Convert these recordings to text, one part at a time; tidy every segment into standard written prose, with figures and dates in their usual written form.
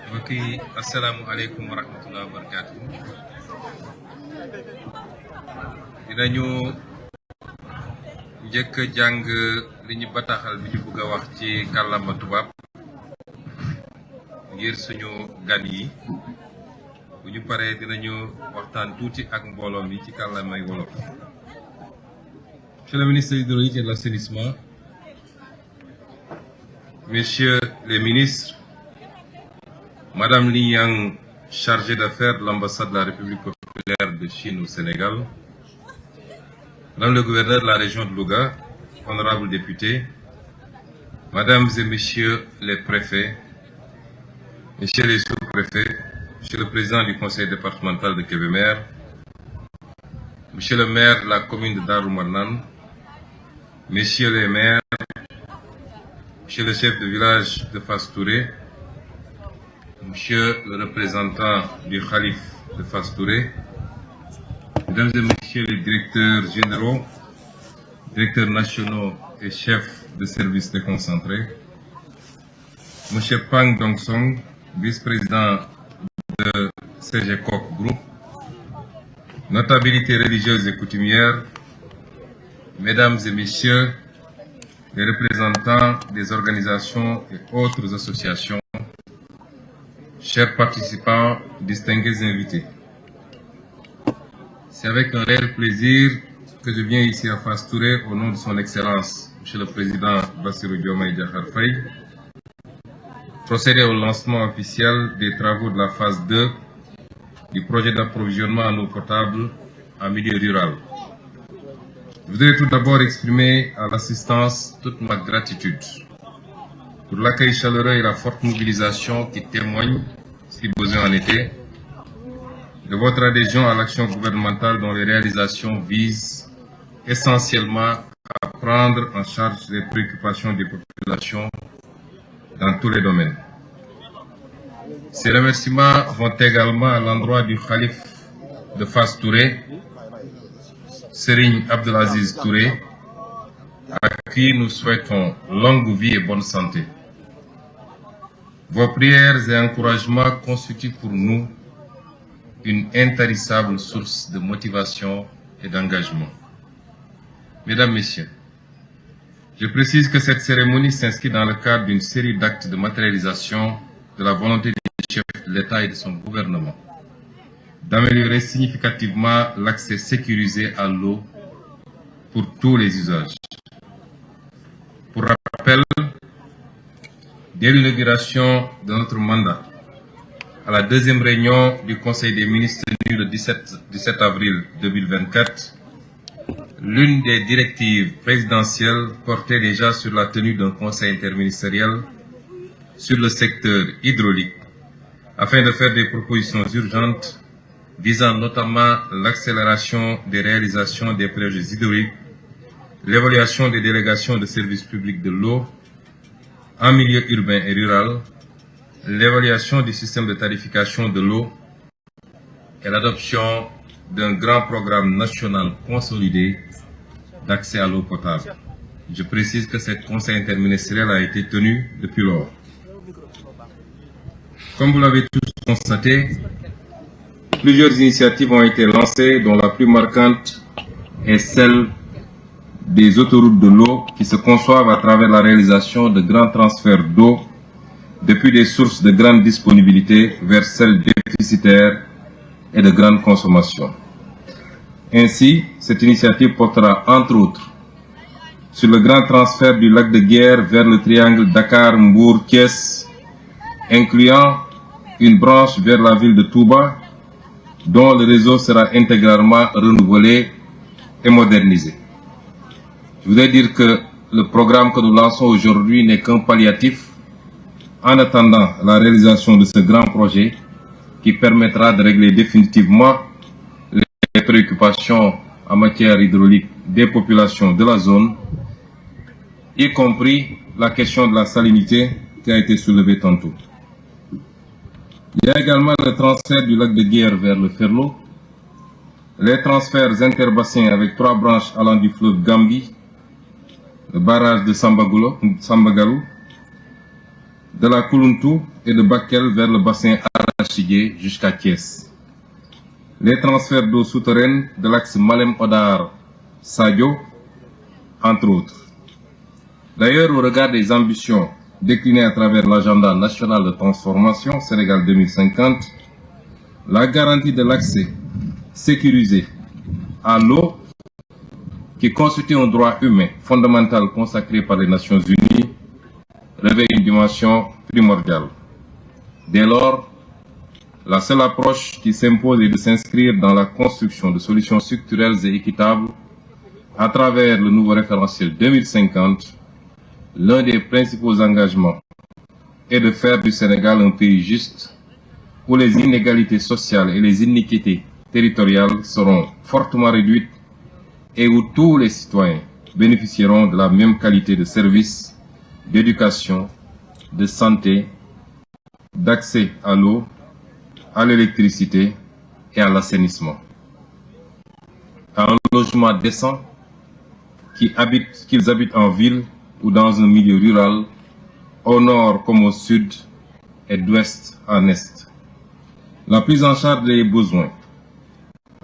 mbokk yi asalaamualeykum wa rahmatulah wa barakaatu. dinañu njëkk a jàng li ñu bataaxal bi ñu bëgg a wax ci kàllaama tubaab ngir suñu gan yi bu ñu paree dinañu waxtaan tuuti ak mbooloo mi ci kàllaamay wolof. Monsieur le ministre de l'Hydraulique et de l'Assainissement, Messieurs les ministres, Madame Li Yang, chargée d'affaires de l'ambassade de la République populaire de Chine au Sénégal, Madame le gouverneur de la région de Louga, honorables députés, Mesdames et Messieurs les préfets, Messieurs les sous-préfets, Monsieur le président du conseil départemental de Kébémer, Monsieur le maire de la commune de Darou Marnane, Messieurs les maires, Monsieur le chef de village de Fass Touré, Monsieur le représentant du Khalif de Fass Touré, Mesdames et Messieurs les directeurs généraux, directeurs nationaux et chefs de services déconcentrés, Monsieur Pang Dongsong, vice-président de CGCOC Group, notabilités religieuses et coutumières, Mesdames et Messieurs les représentants des organisations et autres associations, chers participants, distingués invités. C'est avec un réel plaisir que je viens ici à Fass Touré au nom de son Excellence, Monsieur le Président Bassirou Diomaye Diakhar Faye, procéder au lancement officiel des travaux de la phase 2 du projet d'approvisionnement en eau potable en milieu rural. Je voudrais tout d'abord exprimer à l'assistance toute ma gratitude pour l'accueil chaleureux et la forte mobilisation qui témoigne, si besoin en était, de votre adhésion à l'action gouvernementale dont les réalisations visent essentiellement à prendre en charge les préoccupations des populations dans tous les domaines. Ces remerciements vont également à l'endroit du Khalif de Fass Touré, Serigne Abdelaziz Touré, à qui nous souhaitons longue vie et bonne santé. Vos prières et encouragements constituent pour nous une intarissable source de motivation et d'engagement. Mesdames, Messieurs, je précise que cette cérémonie s'inscrit dans le cadre d'une série d'actes de matérialisation de la volonté du chef de l'État et de son gouvernement d'améliorer significativement l'accès sécurisé à l'eau pour tous les usages. Pour rappel, dès l'inauguration de notre mandat, à la deuxième réunion du Conseil des ministres tenue le 17 avril 2024, l'une des directives présidentielles portait déjà sur la tenue d'un conseil interministériel sur le secteur hydraulique afin de faire des propositions urgentes visant notamment l'accélération des réalisations des projets hydrauliques, l'évaluation des délégations de services publics de l'eau en milieu urbain et rural, l'évaluation du système de tarification de l'eau et l'adoption d'un grand programme national consolidé d'accès à l'eau potable. Je précise que ce conseil interministériel a été tenu depuis lors. Comme vous l'avez tous constaté, plusieurs initiatives ont été lancées, dont la plus marquante est celle des autoroutes de l'eau qui se conçoivent à travers la réalisation de grands transferts d'eau depuis des sources de grande disponibilité vers celles déficitaires et de grande consommation. Ainsi, cette initiative portera entre autres sur le grand transfert du lac de Guiers vers le triangle Dakar-Mbour-Thiès, incluant une branche vers la ville de Touba, dont le réseau sera intégralement renouvelé et modernisé. Je voudrais dire que le programme que nous lançons aujourd'hui n'est qu'un palliatif en attendant la réalisation de ce grand projet qui permettra de régler définitivement les préoccupations en matière hydraulique des populations de la zone, y compris la question de la salinité qui a été soulevée tantôt. Il y a également le transfert du lac de Guiers vers le Ferlo, les transferts interbassins avec 3 branches allant du fleuve Gambie, le barrage de Sambagalou, de la Koulountou et de Bakel vers le bassin arachidier jusqu'à Thiès. Les transferts d'eau souterraine de l'axe Malem-Odar-Sadio, entre autres. D'ailleurs, au regard des ambitions déclinées à travers l'agenda national de transformation Sénégal 2050, la garantie de l'accès sécurisé à l'eau, qui constitue un droit humain fondamental consacré par les Nations Unies, revêt une dimension primordiale. Dès lors, la seule approche qui s'impose est de s'inscrire dans la construction de solutions structurelles et équitables à travers le nouveau référentiel 2050. L'un des principaux engagements est de faire du Sénégal un pays juste où les inégalités sociales et les iniquités territoriales seront fortement réduites et où tous les citoyens bénéficieront de la même qualité de services, d'éducation, de santé, d'accès à l'eau, à l'électricité et à l'assainissement. À un logement décent, qu'ils habitent en ville ou dans un milieu rural, au nord comme au sud et d'ouest en est. La prise en charge des besoins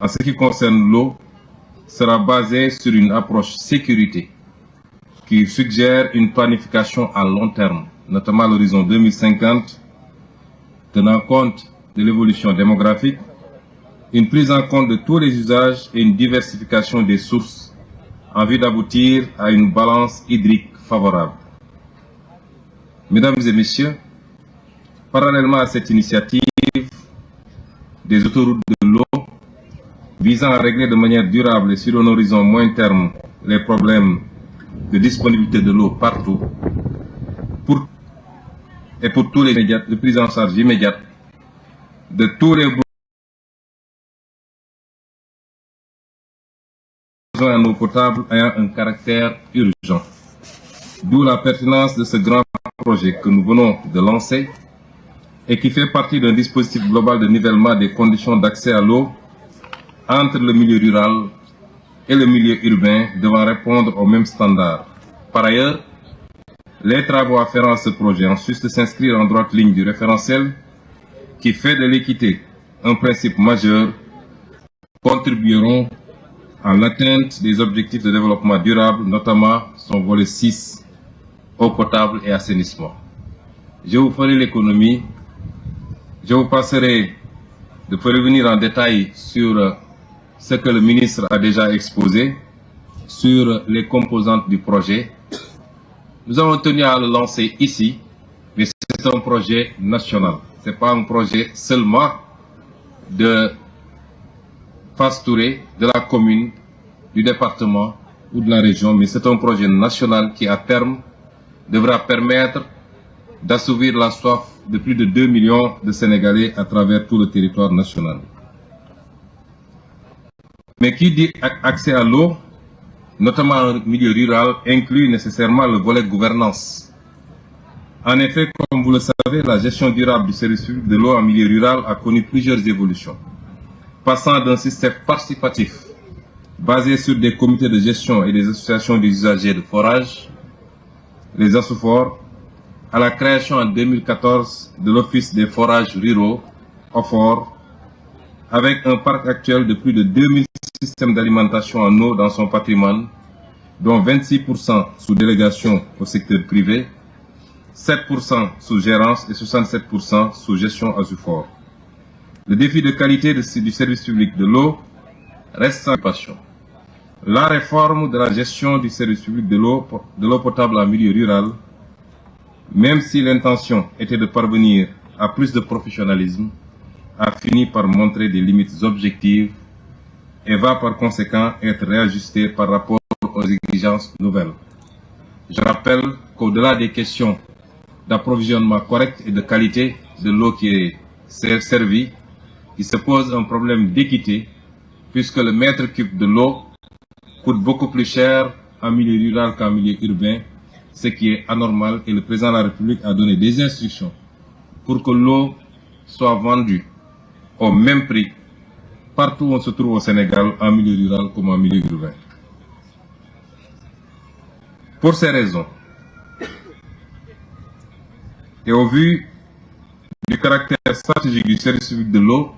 en ce qui concerne l'eau sera basée sur une approche sécurité qui suggère une planification à long terme, notamment à l'horizon 2050, tenant compte de l'évolution démographique, une prise en compte de tous les usages et une diversification des sources en vue d'aboutir à une balance hydrique favorable. Mesdames et messieurs, parallèlement à cette initiative des autoroutes de l'eau visant à régler de manière durable et sur un horizon moyen terme les problèmes de disponibilité de l'eau partout pour tous les médias, de prise en charge immédiate de tous les besoins en eau potable ayant un caractère urgent. D'où la pertinence de ce grand projet que nous venons de lancer et qui fait partie d'un dispositif global de nivellement des conditions d'accès à l'eau entre le milieu rural et le milieu urbain devant répondre aux mêmes standards. Par ailleurs, les travaux afférents à ce projet, en sus de s'inscrire en droite ligne du référentiel qui fait de l'équité un principe majeur, contribueront à l'atteinte des objectifs de développement durable, notamment son volet 6, eau potable et assainissement. Je vous ferai l'économie, je vous passerai de revenir en détail sur ce que le ministre a déjà exposé, sur les composantes du projet. Nous avons tenu à le lancer ici, mais c'est un projet national. Ce n'est pas un projet seulement de Fass Touré, de la commune, du département ou de la région, mais c'est un projet national qui, à terme, devra permettre d'assouvir la soif de plus de 2 millions de Sénégalais à travers tout le territoire national. Mais qui dit accès à l'eau, notamment en milieu rural, inclut nécessairement le volet gouvernance. En effet, comme vous le savez, la gestion durable du service public de l'eau en milieu rural a connu plusieurs évolutions, passant d'un système participatif basé sur des comités de gestion et des associations des usagers de forage, les ASSOFOR, à la création en 2014 de l'Office des forages ruraux, OFOR, avec un parc actuel de plus de 2000 systèmes d'alimentation en eau dans son patrimoine, dont 26% sous délégation au secteur privé, 7% sous gérance et 67% sous gestion ASSOFOR. Le défi de qualité du service public de l'eau reste sans occupation. La réforme de la gestion du service public de l'eau potable en milieu rural, même si l'intention était de parvenir à plus de professionnalisme, a fini par montrer des limites objectives et va par conséquent être réajustée par rapport aux exigences nouvelles. Je rappelle qu'au-delà des questions d'approvisionnement correct et de qualité de l'eau qui est servie, il se pose un problème d'équité puisque le mètre cube de l'eau coûte beaucoup plus cher en milieu rural qu'en milieu urbain, ce qui est anormal, et le président de la République a donné des instructions pour que l'eau soit vendue au même prix partout où on se trouve au Sénégal, en milieu rural comme en milieu urbain. Pour ces raisons, Et au vu du caractère stratégique du service public de l'eau,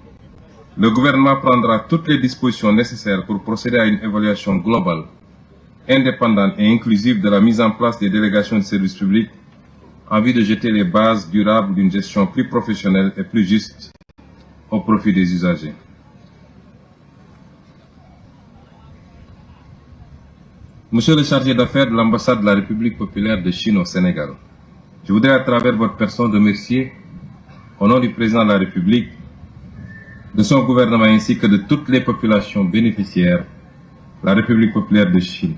le gouvernement prendra toutes les dispositions nécessaires pour procéder à une évaluation globale, indépendante et inclusive de la mise en place des délégations de service public en vue de jeter les bases durables d'une gestion plus professionnelle et plus juste au profit des usagers. Monsieur le chargé d'affaires de l'ambassade de la République populaire de Chine au Sénégal, je voudrais à travers votre personne remercier, au nom du président de la République, de son gouvernement ainsi que de toutes les populations bénéficiaires de la République populaire de Chine.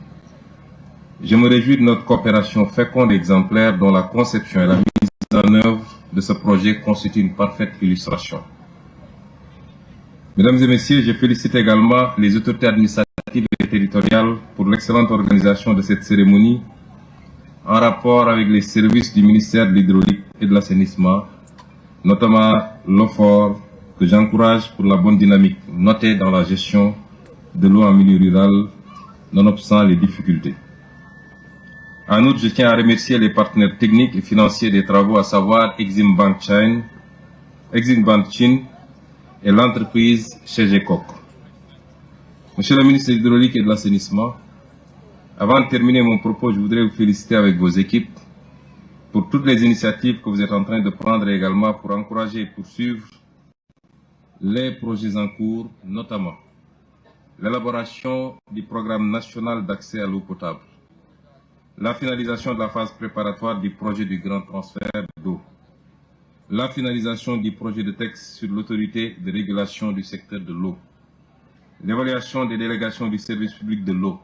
Je me réjouis de notre coopération féconde et exemplaire dont la conception et la mise en œuvre de ce projet constituent une parfaite illustration. Mesdames et messieurs, je félicite également les autorités administratives et territoriales pour l'excellente organisation de cette cérémonie en rapport avec les services du ministère de l'Hydraulique et de l'Assainissement, notamment l'OFOR, que j'encourage pour la bonne dynamique notée dans la gestion de l'eau en milieu rural, nonobstant les difficultés. En outre, je tiens à remercier les partenaires techniques et financiers des travaux, à savoir Exim Bank Chine et l'entreprise Chegekok. Monsieur le ministre de l'Hydraulique et de l'Assainissement, avant de terminer mon propos, je voudrais vous féliciter avec vos équipes pour toutes les initiatives que vous êtes en train de prendre et également pour encourager et poursuivre les projets en cours, notamment l'élaboration du programme national d'accès à l'eau potable, la finalisation de la phase préparatoire du projet du grand transfert d'eau, la finalisation du projet de texte sur l'autorité de régulation du secteur de l'eau, l'évaluation des délégations du service public de l'eau,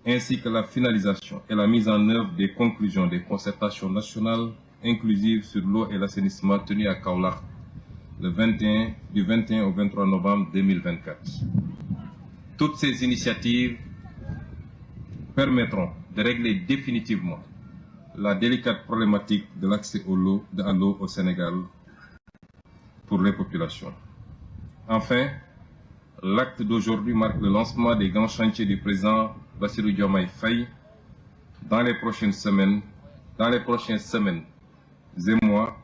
ainsi que la finalisation et la mise en œuvre des conclusions des concertations nationales inclusives sur l'eau et l'assainissement tenues à Kaolack du 21 au 23 novembre 2024. Toutes ces initiatives permettront de régler définitivement la délicate problématique de l'accès à l'eau au Sénégal pour les populations. Enfin, l'acte d'aujourd'hui marque le lancement des grands chantiers du président Bassirou Diomaye Faye dans les prochaines semaines et mois.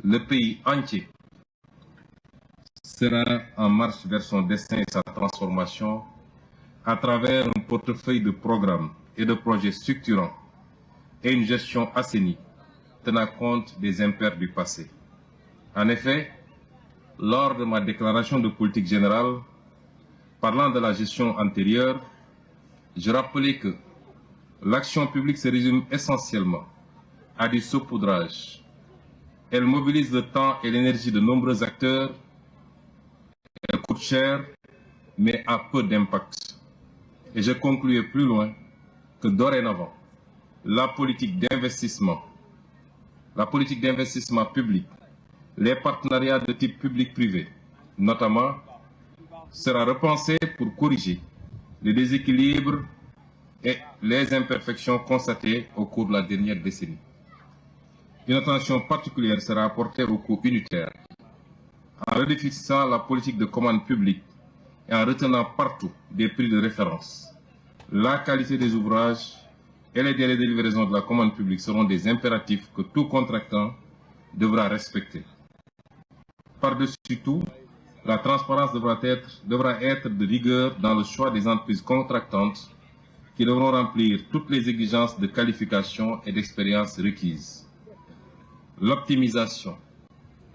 Le pays entier sera en marche vers son destin et sa transformation à travers un portefeuille de programmes et de projets structurants et une gestion assainie tenant compte des impairs du passé. En effet, lors de ma déclaration de politique générale, parlant de la gestion antérieure, je rappelais que l'action publique se résume essentiellement à du saupoudrage. Elle mobilise le temps et l'énergie de nombreux acteurs, elle coûte cher, mais a peu d'impact. Et je concluais plus loin que dorénavant, la politique d'investissement public, les partenariats de type public-privé, notamment, sera repensée pour corriger les déséquilibres et les imperfections constatées au cours de la dernière décennie. Une attention particulière sera apportée au coût unitaire, en redéfinissant la politique de commande publique et en retenant partout des prix de référence. La qualité des ouvrages et les délais de livraison de la commande publique seront des impératifs que tout contractant devra respecter. Par-dessus tout, la transparence devra être de rigueur dans le choix des entreprises contractantes qui devront remplir toutes les exigences de qualification et d'expérience requises. L'optimisation,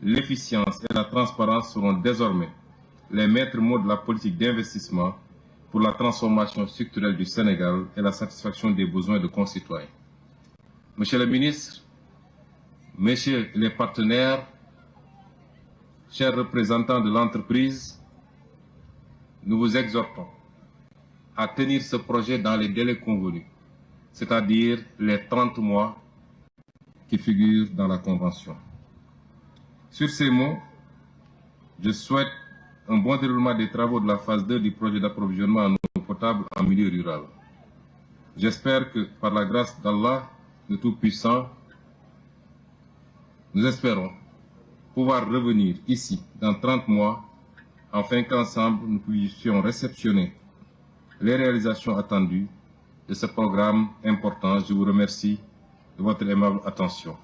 l'efficience et la transparence seront désormais les maîtres mots de la politique d'investissement pour la transformation structurelle du Sénégal et la satisfaction des besoins de concitoyens. Monsieur le ministre, messieurs les partenaires, chers représentants de l'entreprise, nous vous exhortons à tenir ce projet dans les délais convenus, c'est-à-dire les 30 mois qui figurent dans la Convention. Sur ces mots, je souhaite un bon déroulement des travaux de la phase 2 du projet d'approvisionnement en eau potable en milieu rural. J'espère que, par la grâce d'Allah, le Tout-Puissant, nous espérons pouvoir revenir ici dans 30 mois, afin qu'ensemble nous puissions réceptionner les réalisations attendues de ce programme important. Je vous remercie de votre aimable attention.